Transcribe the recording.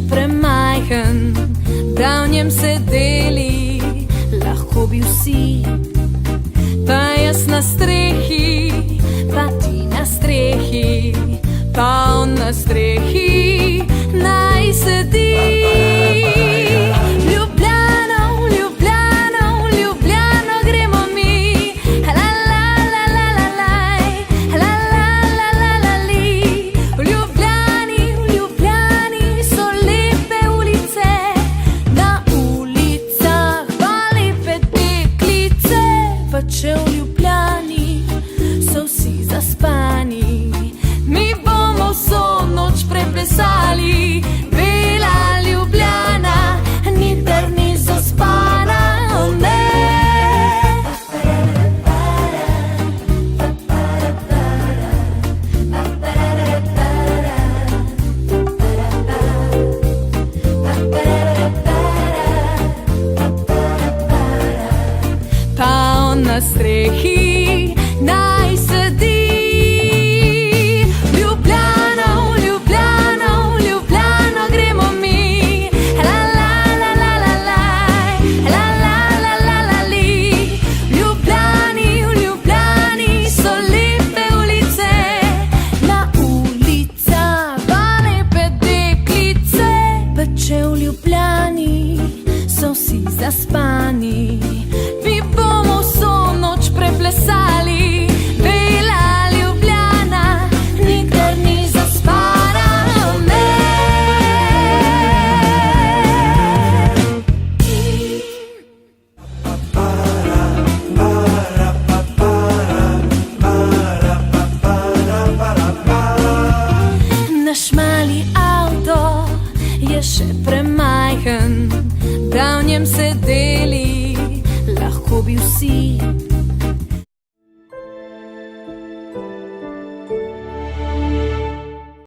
premajhen, da v njem sedeli lahko bi vsi. Pa jaz na strehi, pa ti na strehi, pa on na strehi naj sedi. Če v Ljubljani so vsi zaspani, mi bomo vso noč preplesali. Bela Ljubljana nikdar ni zaspana, o ne. Na strehi naj sedi. Ljubljano, Ljubljano, Ljubljano gremo mi. La la la la la la, la la la la la li. V Ljubljani so lepe ulice, na ulicah pa lepe deklice. Pa če v Ljubljani so vsi zaspani, mi bomo vso noč preplesali. Bela Ljubljana nikdar ni zaspana, o ne. Naš mali avto je še premajhen, da v njem sedeli lahko bi vsi.